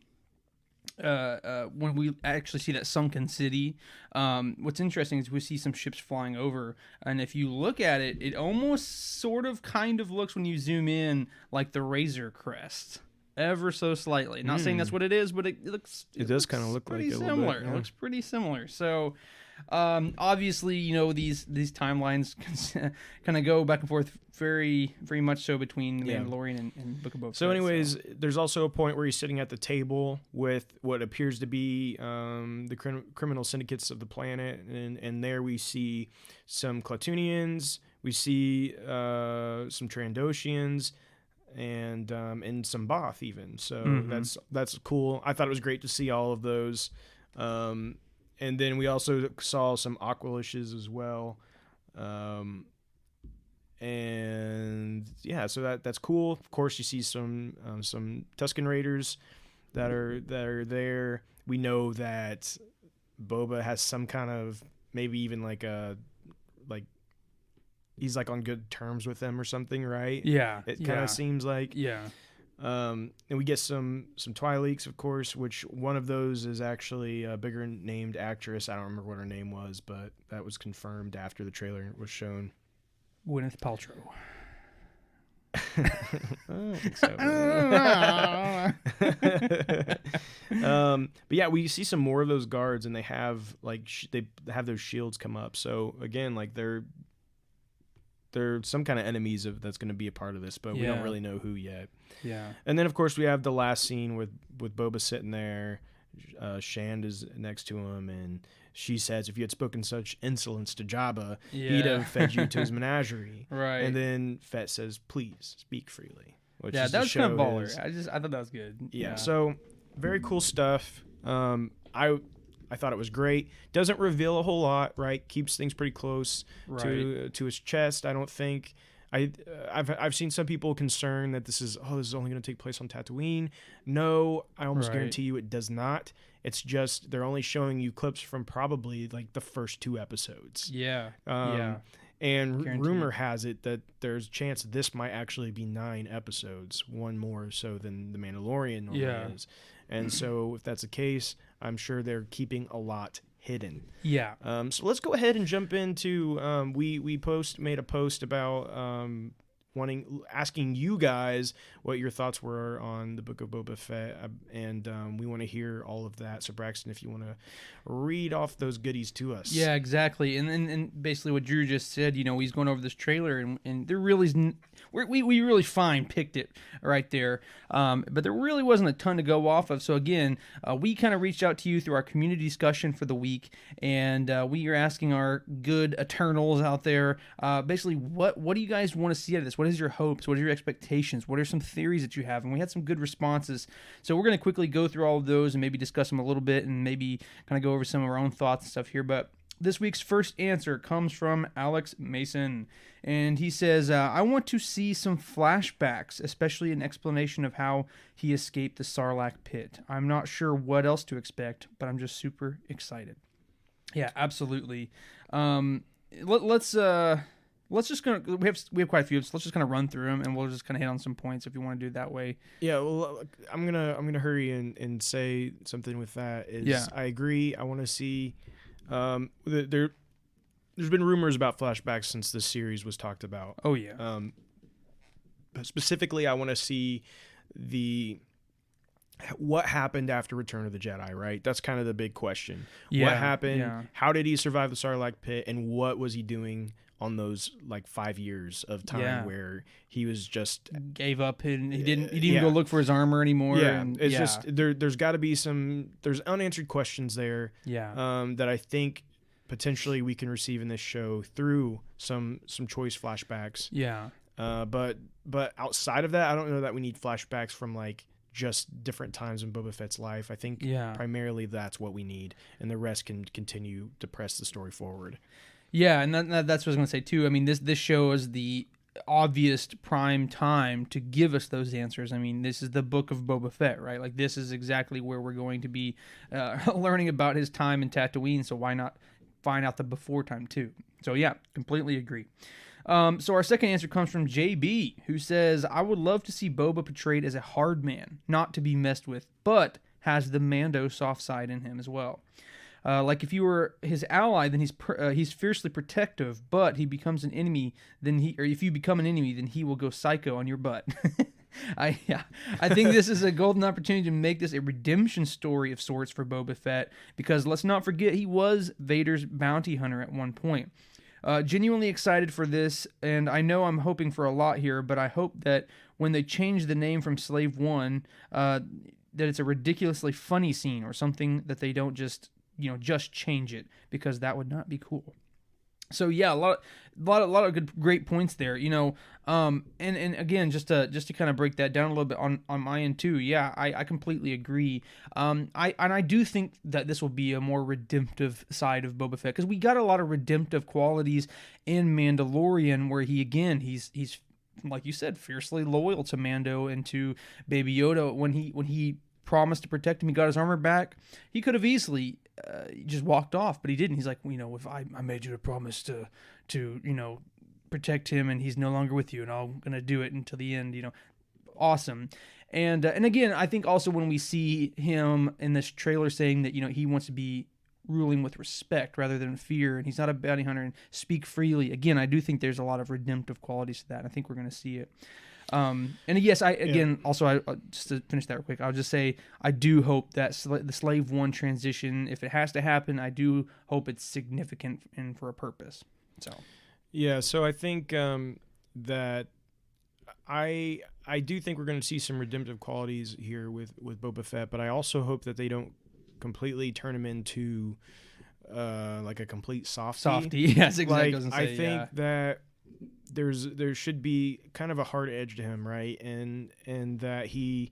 we actually see that sunken city. What's interesting is we see some ships flying over, and if you look at it, it almost sort of kind of looks, when you zoom in, like the Razor Crest. Ever so slightly. Not saying that's what it is, but it looks. It does kind of look like pretty it a similar. little bit, yeah. It looks pretty similar. So, obviously, these timelines kind of go back and forth very, very much so between The Mandalorian and Book of Boba Fett. So anyways, there's also a point where he's sitting at the table with what appears to be the criminal syndicates of the planet, and there we see some Klatooinians, we see some Trandoshians, and some Both even. So that's cool. I thought it was great to see all of those. And then we also saw some Aqualishes as well. And yeah, so that's cool. Of course, you see some Tusken Raiders that are there. We know that Boba has some kind of, maybe even like he's like on good terms with them or something, right? Yeah. It kind of seems like. Yeah. And we get some Twi'leeks, of course, which one of those is actually a bigger named actress. I don't remember what her name was, but that was confirmed after the trailer was shown. Gwyneth Paltrow. I don't think so. But yeah, we see some more of those guards, and they have like they have those shields come up. So again, like they're some kind of enemies that's going to be a part of this, but we don't really know who yet. Yeah. And then of course we have the last scene with Boba sitting there. Shand is next to him, and she says, "If you had spoken such insolence to Jabba, he'd have fed you to his menagerie." Right. And then Fett says, "Please speak freely." Which that was kind of baller. I thought that was good. Yeah. So very cool stuff. I thought it was great. Doesn't reveal a whole lot, right? Keeps things pretty close to his chest. I don't think. I've seen some people concerned that this is only going to take place on Tatooine. No, I almost guarantee you it does not. It's just they're only showing you clips from probably like the first 2 episodes. Yeah. And rumor has it that there's a chance this might actually be 9 episodes, one more so than The Mandalorian normally is. And so if that's the case, I'm sure they're keeping a lot hidden. Yeah. So let's go ahead and jump into we made a post about asking you guys what your thoughts were on the Book of Boba Fett, and we want to hear all of that. So Braxton, if you want to read off those goodies to us. Yeah, exactly. And basically what Drew just said, he's going over this trailer, and there really is we really fine picked it right there. But there really wasn't a ton to go off of. So again, we kind of reached out to you through our community discussion for the week, and we are asking our good Eternals out there, basically what do you guys want to see out of this? What is your hopes? What are your expectations? What are some theories that you have? And we had some good responses. So we're going to quickly go through all of those and maybe discuss them a little bit, and maybe kind of go over some of our own thoughts and stuff here. But this week's first answer comes from Alex Mason, and he says, I want to see some flashbacks, especially an explanation of how he escaped the Sarlacc pit. I'm not sure what else to expect, but I'm just super excited. Yeah, absolutely. Let's just we have quite a few, so let's just kind of run through them, and we'll just kind of hit on some points if you want to do it that way. Yeah, well, I'm gonna hurry and say something with that. I agree. I want to see. There's been rumors about flashbacks since this series was talked about. Oh yeah. Specifically, I want to see what happened after Return of the Jedi, right? That's kind of the big question. Yeah, what happened? Yeah. How did he survive the Sarlacc pit? And what was he doing on those like 5 years of time where he was just gave up and he didn't go look for his armor anymore? Yeah, and, it's just there's got to be there's unanswered questions there. Yeah, that I think potentially we can receive in this show through some choice flashbacks. Yeah, but outside of that, I don't know that we need flashbacks from like just different times in Boba Fett's life. I think primarily that's what we need, and the rest can continue to press the story forward. Yeah, and that's what I was going to say too. I mean, this show is the obvious prime time to give us those answers. I mean, this is the Book of Boba Fett, right? Like, this is exactly where we're going to be learning about his time in Tatooine, so why not find out the before time too? So yeah, completely agree. So our second answer comes from JB, who says, I would love to see Boba portrayed as a hard man, not to be messed with, but has the Mando soft side in him as well. Like if you were his ally, then he's fiercely protective, but he becomes an enemy, if you become an enemy, then he will go psycho on your butt. I think this is a golden opportunity to make this a redemption story of sorts for Boba Fett, because let's not forget he was Vader's bounty hunter at one point. Genuinely excited for this, and I know I'm hoping for a lot here, but I hope that when they change the name from Slave One, that it's a ridiculously funny scene or something, that they don't just change it, because that would not be cool. So yeah, a lot of great points there, and again, just to kind of break that down a little bit on my end too. Yeah, I completely agree. I do think that this will be a more redemptive side of Boba Fett, because we got a lot of redemptive qualities in Mandalorian, where he's like you said, fiercely loyal to Mando and to Baby Yoda. When he promised to protect him, he got his armor back. He could have easily just walked off, but he didn't. He's like, if I made you a promise to protect him, and he's no longer with you, and I'm gonna do it until the end. Awesome. And again, I think also when we see him in this trailer saying that he wants to be ruling with respect rather than fear, and he's not a bounty hunter and speak freely. Again, I do think there's a lot of redemptive qualities to that, and I think we're gonna see it. And yes, also just to finish that real quick, I'll just say I do hope that the Slave One transition, if it has to happen, I do hope it's significant and for a purpose. So yeah, so I think that I do think we're going to see some redemptive qualities here with Boba Fett, but I also hope that they don't completely turn him into like a complete softie. Yes, exactly. Like, I think that there should be kind of a hard edge to him, right? And that he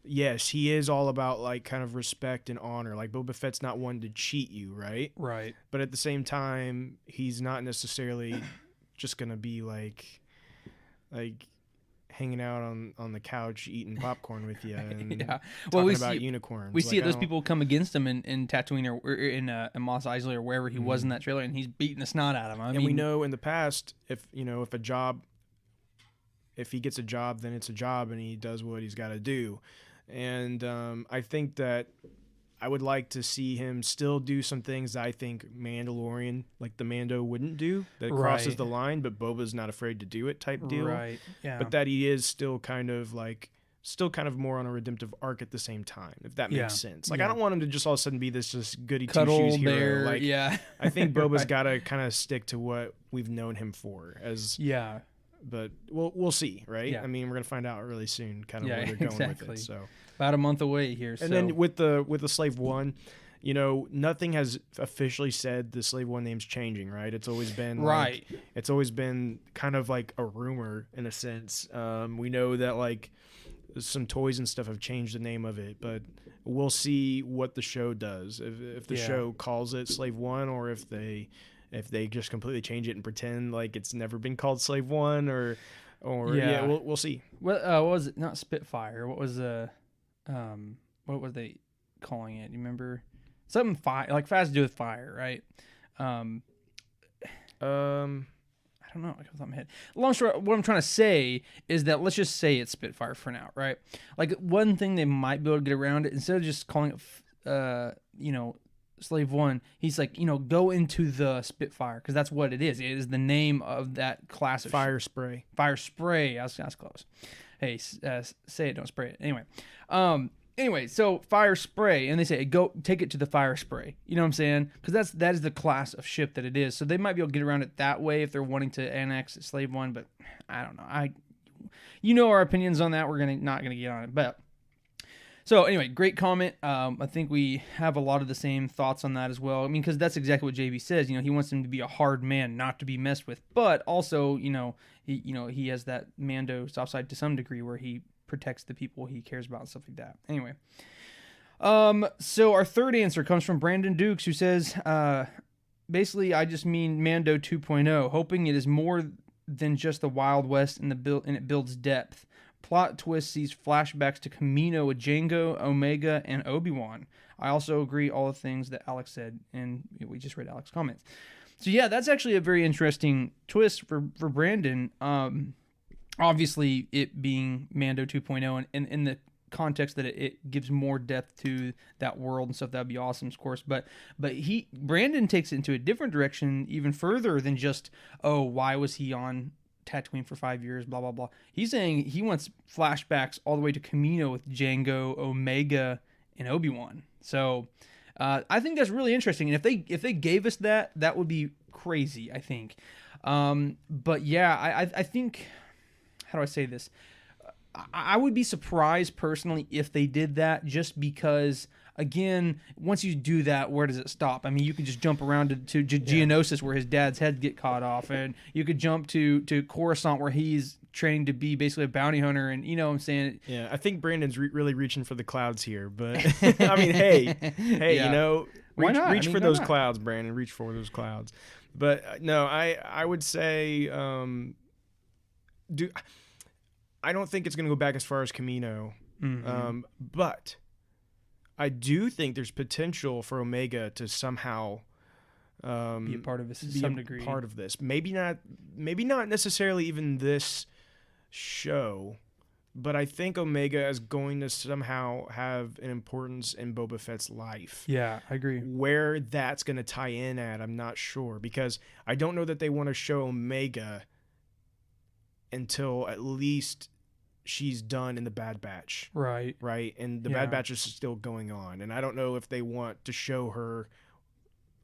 is all about like kind of respect and honor. Like Boba Fett's not one to cheat you, right? Right. But at the same time, he's not necessarily just gonna be like hanging out on the couch eating popcorn with you and talking about unicorns. We see those people come against him in Tatooine or in Mos Eisley or wherever he was in that trailer, and he's beating the snot out of him. And we know in the past, if he gets a job, then it's a job, and he does what he's got to do. And I think that I would like to see him still do some things that I think Mandalorian, like the Mando, wouldn't do, that crosses the line, but Boba's not afraid to do it type deal. Right, yeah. But that he is still kind of more on a redemptive arc at the same time, if that makes sense. Like, I don't want him to just all of a sudden be this just goody two-shoes hero. Like, I think Boba's got to kind of stick to what we've known him for. But we'll see, right? Yeah. I mean, we're gonna find out really soon, kind of where they're going with it. So about a month away here. And then with the Slave One, nothing has officially said the Slave One name's changing, right? It's always been it's always been kind of like a rumor in a sense. We know that like some toys and stuff have changed the name of it, but we'll see what the show does. If the show calls it Slave One, or if they just completely change it and pretend like it's never been called Slave One, or we'll see. What was it? Not Spitfire. What was what were they calling it? You remember? Something fire, like fast to do with fire, right? I don't know. I got my head. Long story. What I'm trying to say is that let's just say it's Spitfire for now, right? Like one thing they might be able to get around it, instead of just calling it, Slave One, he's like, go into the Spitfire, because that's what it is. It is the name of that class of Fire Spray. Fire Spray. I was close. Hey, say it, don't spray it. Anyway, so Fire Spray, and they say, go take it to the Fire Spray. You know what I'm saying? Because that is the class of ship that it is. So they might be able to get around it that way if they're wanting to annex Slave One, but I don't know. Our opinions on that. We're not gonna get on it, but. So anyway, great comment. I think we have a lot of the same thoughts on that as well. I mean, because that's exactly what JB says. He wants him to be a hard man, not to be messed with. But also, he has that Mando soft side to some degree, where he protects the people he cares about and stuff like that. Anyway, so our third answer comes from Brandon Dukes, who says, basically, I just mean Mando 2.0, hoping it is more than just the Wild West and it builds depth. Plot twist sees flashbacks to Kamino with Jango, Omega, and Obi-Wan. I also agree all the things that Alex said, and we just read Alex's comments. So yeah, that's actually a very interesting twist for Brandon. Obviously, it being Mando 2.0, and in the context that it gives more depth to that world and stuff, that'd be awesome, of course. But Brandon takes it into a different direction, even further than just, why was he on Tatooine for 5 years, blah blah blah. He's saying he wants flashbacks all the way to Kamino with Jango, Omega, and Obi-Wan. So I think that's really interesting, and if they gave us that would be crazy, I think. But yeah, I think, how do I say this? I would be surprised personally if they did that, just because, again, once you do that, where does it stop? I mean, you could just jump around to Geonosis, where his dad's head get caught off, and you could jump to Coruscant, where he's training to be basically a bounty hunter, and you know what I'm saying? Yeah, I think Brandon's really reaching for the clouds here, but I mean, hey, Yeah. you know, Why reach, not? reach I mean, for why those not? clouds, Brandon. Reach for those clouds. But no, I would say, I don't think it's going to go back as far as Camino, but I do think there's potential for Omega to somehow Be a part of this to some degree. Part of this. Maybe not necessarily even this show, but I think Omega is going to somehow have an importance in Boba Fett's life. Yeah, I agree. Where that's going to tie in at, I'm not sure, because I don't know that they want to show Omega until at least she's done in the Bad Batch. Right. Right? And the Yeah. Bad Batch is still going on. And I don't know if they want to show her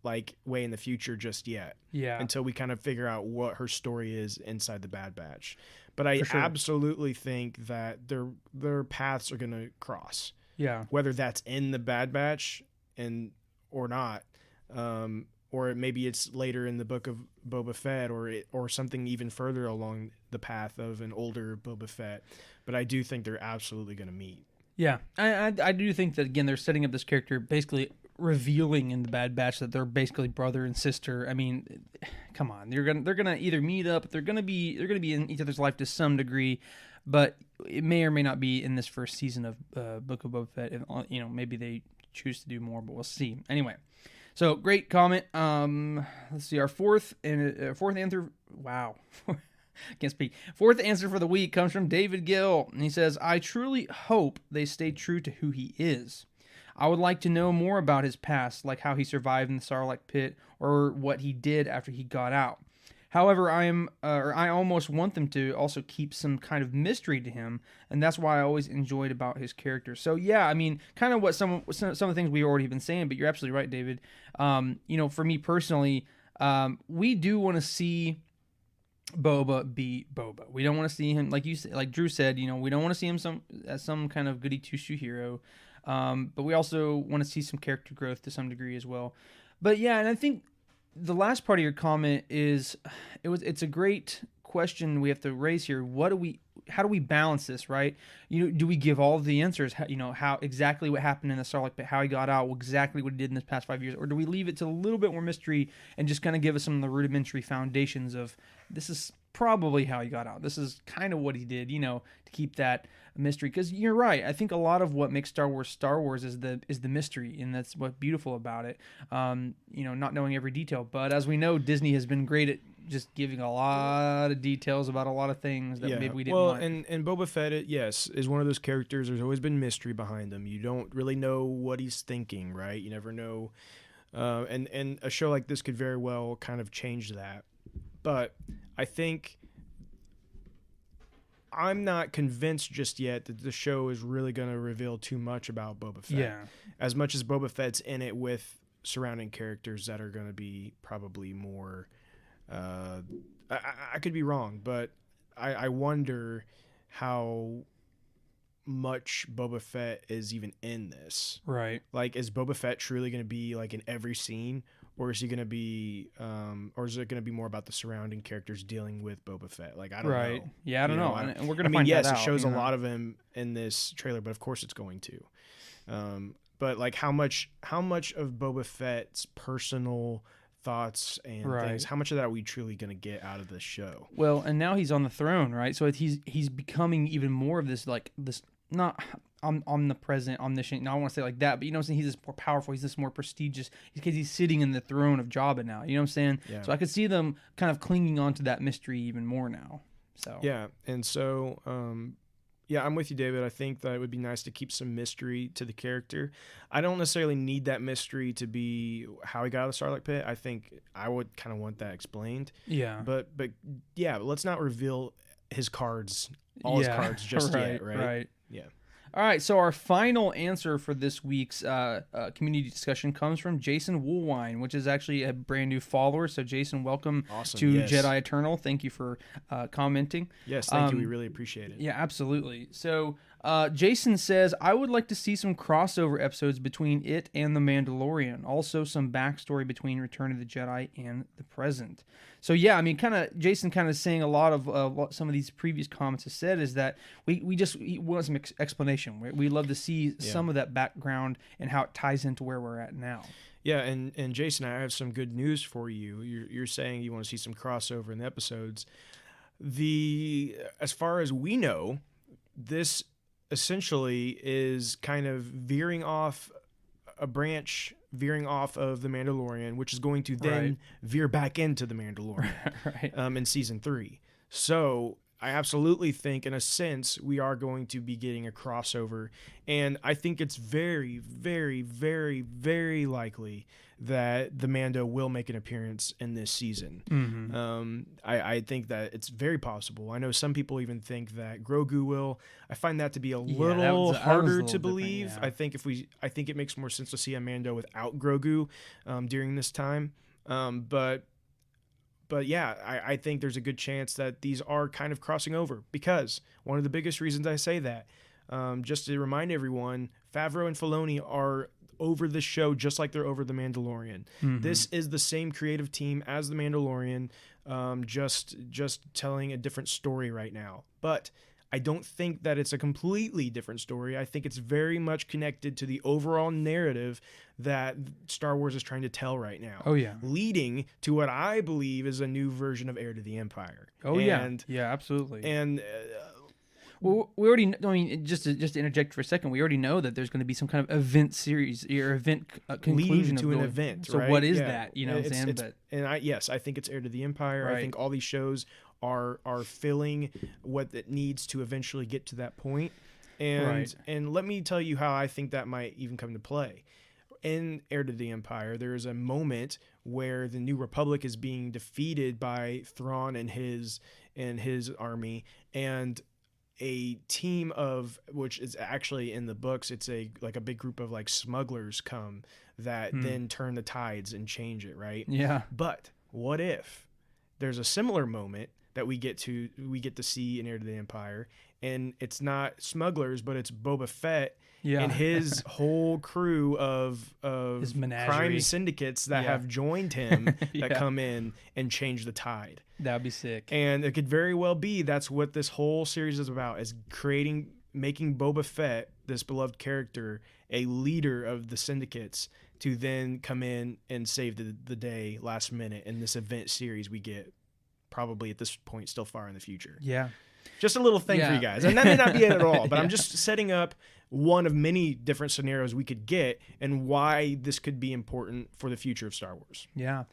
like way in the future just yet. Yeah. Until we kind of figure out what her story is inside the Bad Batch. But I For sure. absolutely think that their paths are going to cross. Yeah. Whether that's in the Bad Batch or not. Or maybe it's later in the Book of Boba Fett, or something even further along the path of an older Boba Fett. But I do think they're absolutely going to meet. Yeah, I do think that, again, they're setting up this character, basically revealing in the Bad Batch that they're basically brother and sister. I mean, come on, they're gonna either meet up, they're gonna be in each other's life to some degree, but it may or may not be in this first season of Book of Boba Fett. And, you know, maybe they choose to do more, but we'll see. Anyway. So great comment. Let's see, our fourth answer. Wow, can't speak. Fourth answer for the week comes from David Gill, and he says, "I truly hope they stay true to who he is. I would like to know more about his past, like how he survived in the Sarlacc pit, or what he did after he got out. However, I almost want them to also keep some kind of mystery to him, and that's why I always enjoyed about his character." So yeah, I mean, kind of what some of the things we've already been saying, but you're absolutely right, David. You know, for me personally, we do want to see Boba be Boba. We don't want to see him, like Drew said, you know, we don't want to see him as some kind of goody two-shoe hero, but we also want to see some character growth to some degree as well. But yeah, and I think the last part of your comment is, it's a great question we have to raise here. How do we balance this, right? You know, do we give all of the answers? How exactly what happened in the Sarlacc pit, how he got out, exactly what he did in this past 5 years, or do we leave it to a little bit more mystery and just kind of give us some of the rudimentary foundations of this is probably how he got out. This is kind of what he did, you know, to keep that mystery. Because you're right. I think a lot of what makes Star Wars is the mystery, and that's what's beautiful about it. You know, not knowing every detail. But as we know, Disney has been great at just giving a lot of details about a lot of things that maybe we didn't want. And Boba Fett, yes, is one of those characters. There's always been mystery behind him. You don't really know what he's thinking, right? You never know. And a show like this could very well kind of change that. But I think I'm not convinced just yet that the show is really going to reveal too much about Boba Fett. Yeah. As much as Boba Fett's in it with surrounding characters that are going to be probably more... I could be wrong, but I wonder how much Boba Fett is even in this. Right. Like, is Boba Fett truly going to be like in every scene, or is he going to be, or is it going to be more about the surrounding characters dealing with Boba Fett? Like, I don't know. Yeah, I don't know. And we're going to find yes, that out. it shows a lot of him in this trailer, but of course it's going to. But like, how much of Boba Fett's personal thoughts and things, how much of that are we truly going to get out of this show? Well, and now he's on the throne, right? So he's becoming even more of this, like, this, not omnipresent, omniscient, no, I don't want to say like that, but you know what I'm saying? He's this more powerful, he's this more prestigious, because he's sitting in the throne of Jabba now, you know what I'm saying? Yeah. So I could see them kind of clinging on to that mystery even more now. So yeah, and so yeah, I'm with you, David. I think that it would be nice to keep some mystery to the character. I don't necessarily need that mystery to be how he got out of the Sarlacc pit. I think I would kind of want that explained. Yeah. But yeah, let's not reveal his cards, his cards just yet, right? Right. Yeah. All right, so our final answer for this week's community discussion comes from Jason Woolwine, which is actually a brand new follower. So, Jason, welcome Awesome, to yes. Jedi Eternal. Thank you for commenting. Yes, thank you. We really appreciate it. Yeah, absolutely. So, Jason says, I would like to see some crossover episodes between it and The Mandalorian. Also, some backstory between Return of the Jedi and the present. So, yeah, I mean, Jason kind of saying a lot of what some of these previous comments have said is that we want some explanation. We love to see some of that background and how it ties into where we're at now. Yeah, and Jason, I have some good news for you. You're saying you want to see some crossover in the episodes. As far as we know, this essentially is kind of veering off of The Mandalorian, which is going to then veer back into The Mandalorian in season 3. So I absolutely think, in a sense, we are going to be getting a crossover, and I think it's very, very, very, very likely that the Mando will make an appearance in this season. Mm-hmm. I think that it's very possible. I know some people even think that Grogu will. I find that to be a little harder to believe. Yeah. I think it makes more sense to see a Mando without Grogu during this time. But yeah, I think there's a good chance that these are kind of crossing over, because one of the biggest reasons I say that, just to remind everyone, Favreau and Filoni are over this show just like they're over The Mandalorian. Mm-hmm. This is the same creative team as The Mandalorian, just telling a different story right now. But I don't think that it's a completely different story. I think it's very much connected to the overall narrative that Star Wars is trying to tell right now. Oh, yeah. Leading to what I believe is a new version of Heir to the Empire. Oh, yeah, absolutely. And well, we already. I mean, just to interject for a second, we already know that there's going to be some kind of event series or event conclusion leading to an event. So right? what is that? You know, what I'm saying? I think it's Heir to the Empire. Right. I think all these shows are filling what it needs to eventually get to that point. And let me tell you how I think that might even come to play. In Heir to the Empire, there is a moment where the New Republic is being defeated by Thrawn and his army, and a team of, which is actually in the books, it's a big group of like smugglers come that then turn the tides and change it, right? Yeah. But what if there's a similar moment that we get to see in Heir to the Empire, and it's not smugglers, but it's Boba Fett and his whole crew of his menagerie. crime syndicates that have joined him that come in and change the tide. That'd be sick. And it could very well be that's what this whole series is about, is making Boba Fett, this beloved character, a leader of the syndicates, to then come in and save the day last minute in this event series we get, probably at this point still far in the future. Yeah. Just a little thing for you guys. And that may not be it at all, but I'm just setting up one of many different scenarios we could get and why this could be important for the future of Star Wars. Yeah.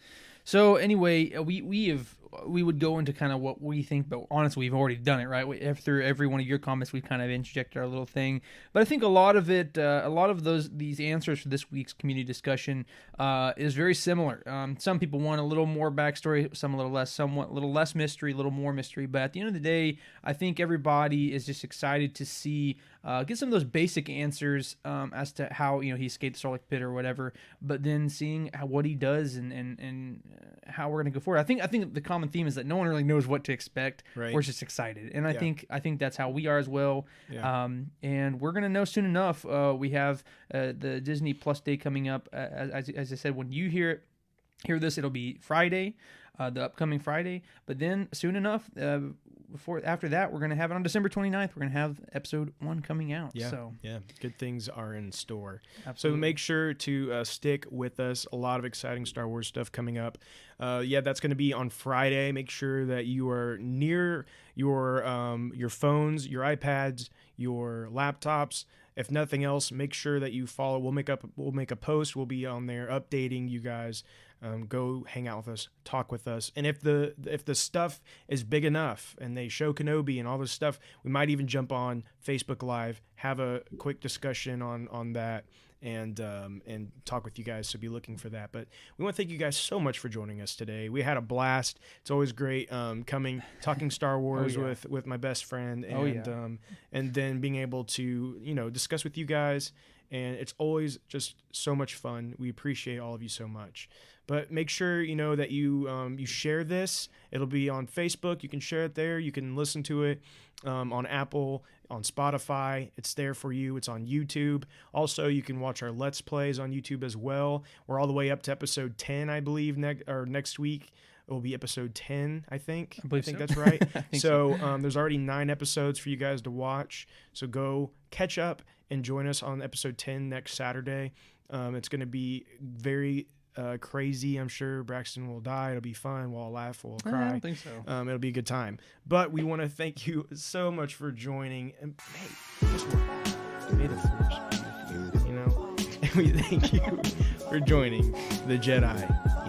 So anyway, we would go into kind of what we think, but honestly, we've already done it, right? Through every one of your comments, we've kind of interjected our little thing. But I think a lot of these answers for this week's community discussion is very similar. Some people want a little more backstory, some a little less, somewhat a little less mystery, a little more mystery. But at the end of the day, I think everybody is just excited to see get some of those basic answers as to how he escaped the Sarlacc pit or whatever. But then seeing what he does and how we're going to go forward. I think the common theme is that no one really knows what to expect. Right. We're just excited, and I think that's how we are as well. Yeah. And we're gonna know soon enough. We have the Disney Plus Day coming up. As I said, when you hear this, it'll be Friday, the upcoming Friday. But then soon enough, after that, we're gonna have it on December 29th. We're gonna have episode 1 coming out. Yeah. So good things are in store. Absolutely. So make sure to stick with us. A lot of exciting Star Wars stuff coming up. That's going to be on Friday. Make sure that you are near your phones, your iPads, your laptops. If nothing else, make sure that you follow. We'll make a post. We'll be on there updating you guys. Go hang out with us, talk with us, and if the stuff is big enough and they show Kenobi and all this stuff, we might even jump on Facebook Live, have a quick discussion on that, and talk with you guys. So be looking for that. But we want to thank you guys so much for joining us today. We had a blast. It's always great talking Star Wars with my best friend, and and then being able to discuss with you guys. And it's always just so much fun. We appreciate all of you so much. But make sure that you share this. It'll be on Facebook. You can share it there. You can listen to it on Apple, on Spotify. It's there for you. It's on YouTube. Also, you can watch our Let's Plays on YouTube as well. We're all the way up to episode 10, I believe, next week. It will be episode 10, I think. I think that's right. There's already 9 episodes for you guys to watch. So go catch up and join us on episode 10 next Saturday. It's going to be very crazy. I'm sure Braxton will die. It'll be fun. We'll all laugh. We'll cry. I don't think so. It'll be a good time. But we want to thank you so much for joining. And hey, guess what? May the Force be with you. And we thank you for joining the Jedi.